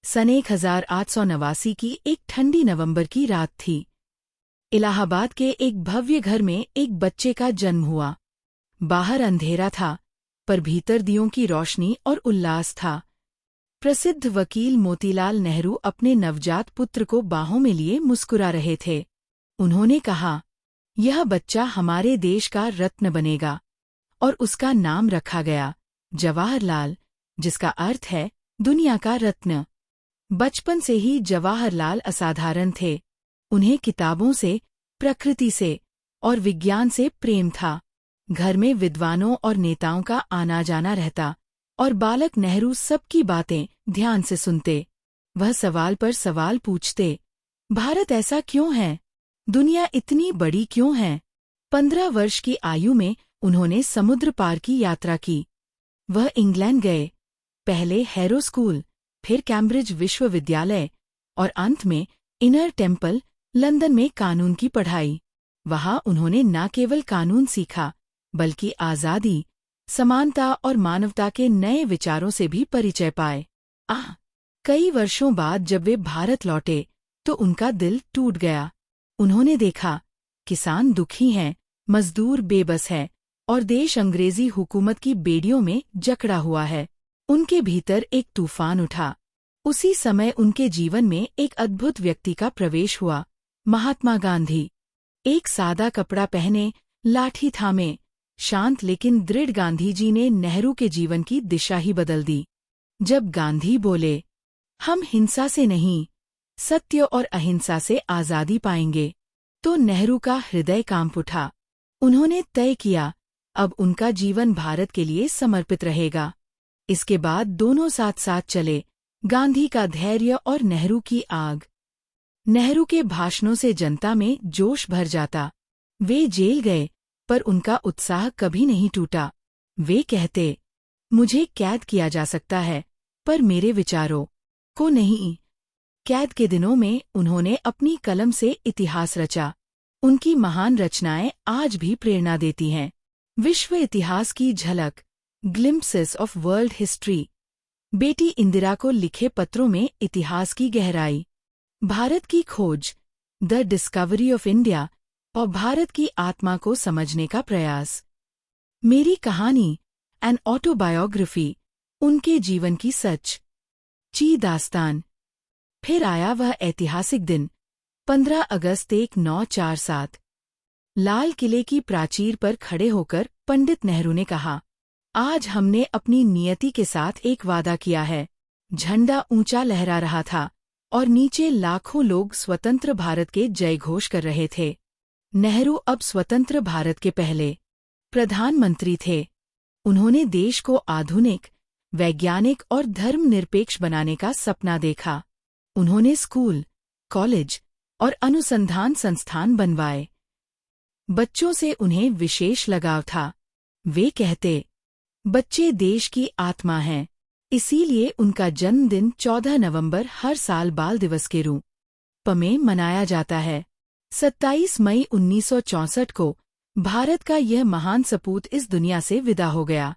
सन 1889 की एक ठंडी नवंबर की रात थी। इलाहाबाद के एक भव्य घर में एक बच्चे का जन्म हुआ। बाहर अंधेरा था, पर भीतर दियों की रोशनी और उल्लास था। प्रसिद्ध वकील मोतीलाल नेहरू अपने नवजात पुत्र को बाहों में लिए मुस्कुरा रहे थे। उन्होंने कहा, यह बच्चा हमारे देश का रत्न बनेगा। और उसका नाम रखा गया जवाहरलाल, जिसका अर्थ है दुनिया का रत्न। बचपन से ही जवाहरलाल असाधारण थे। उन्हें किताबों से, प्रकृति से और विज्ञान से प्रेम था। घर में विद्वानों और नेताओं का आना जाना रहता और बालक नेहरू सबकी बातें ध्यान से सुनते। वह सवाल पर सवाल पूछते। भारत ऐसा क्यों है? दुनिया इतनी बड़ी क्यों है? 15 वर्ष की आयु में उन्होंने समुद्र पार की यात्रा की। वह इंग्लैंड गए, पहले हैरो स्कूल, फिर कैम्ब्रिज विश्वविद्यालय और अंत में इनर टेम्पल, लंदन में कानून की पढ़ाई। वहां उन्होंने न केवल कानून सीखा, बल्कि आज़ादी, समानता और मानवता के नए विचारों से भी परिचय पाए। कई वर्षों बाद जब वे भारत लौटे, तो उनका दिल टूट गया। उन्होंने देखा, किसान दुखी हैं, मजदूर बेबस है और देश अंग्रेजी हुकूमत की बेड़ियों में जकड़ा हुआ है। उनके भीतर एक तूफान उठा। उसी समय उनके जीवन में एक अद्भुत व्यक्ति का प्रवेश हुआ, महात्मा गांधी। एक सादा कपड़ा पहने, लाठी थामे, शांत लेकिन दृढ़ गांधी जी ने नेहरू के जीवन की दिशा ही बदल दी। जब गांधी बोले, हम हिंसा से नहीं, सत्य और अहिंसा से आज़ादी पाएंगे, तो नेहरू का हृदय कांप उठा। उन्होंने तय किया, अब उनका जीवन भारत के लिए समर्पित रहेगा। इसके बाद दोनों साथ साथ चले, गांधी का धैर्य और नेहरू की आग। नेहरू के भाषणों से जनता में जोश भर जाता। वे जेल गए, पर उनका उत्साह कभी नहीं टूटा। वे कहते, मुझे कैद किया जा सकता है, पर मेरे विचारों को नहीं। कैद के दिनों में उन्होंने अपनी कलम से इतिहास रचा। उनकी महान रचनाएं आज भी प्रेरणा देती हैं। विश्व इतिहास की झलक, ग्लिम्पसेस ऑफ वर्ल्ड हिस्ट्री। बेटी इंदिरा को लिखे पत्रों में इतिहास की गहराई। भारत की खोज, द डिस्कवरी ऑफ इंडिया और भारत की आत्मा को समझने का प्रयास। मेरी कहानी, एन ऑटोबायोग्राफी, उनके जीवन की सच ची दास्तान। फिर आया वह ऐतिहासिक दिन, 15 अगस्त 1947। लाल किले की प्राचीर पर खड़े होकर पंडित नेहरू ने कहा, आज हमने अपनी नियति के साथ एक वादा किया है। झंडा ऊंचा लहरा रहा था और नीचे लाखों लोग स्वतंत्र भारत के जयघोष कर रहे थे। नेहरू अब स्वतंत्र भारत के पहले प्रधानमंत्री थे। उन्होंने देश को आधुनिक, वैज्ञानिक और धर्मनिरपेक्ष बनाने का सपना देखा। उन्होंने स्कूल, कॉलेज और अनुसंधान संस्थान बनवाए। बच्चों से उन्हें विशेष लगाव था। वे कहते, बच्चे देश की आत्मा हैं, इसीलिए उनका जन्मदिन 14 नवंबर हर साल बाल दिवस के रूप में मनाया जाता है। 27 मई 1964 को भारत का यह महान सपूत इस दुनिया से विदा हो गया,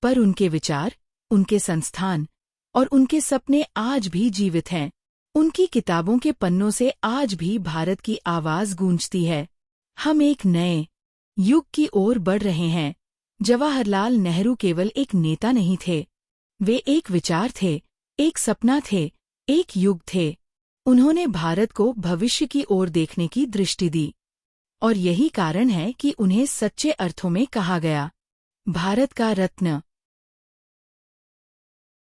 पर उनके विचार, उनके संस्थान और उनके सपने आज भी जीवित हैं। उनकी किताबों के पन्नों से आज भी भारत की आवाज गूंजती है। हम एक नए युग की ओर बढ़ रहे हैं। जवाहरलाल नेहरू केवल एक नेता नहीं थे, वे एक विचार थे, एक सपना थे, एक युग थे। उन्होंने भारत को भविष्य की ओर देखने की दृष्टि दी। और यही कारण है कि उन्हें सच्चे अर्थों में कहा गया, भारत का रत्न।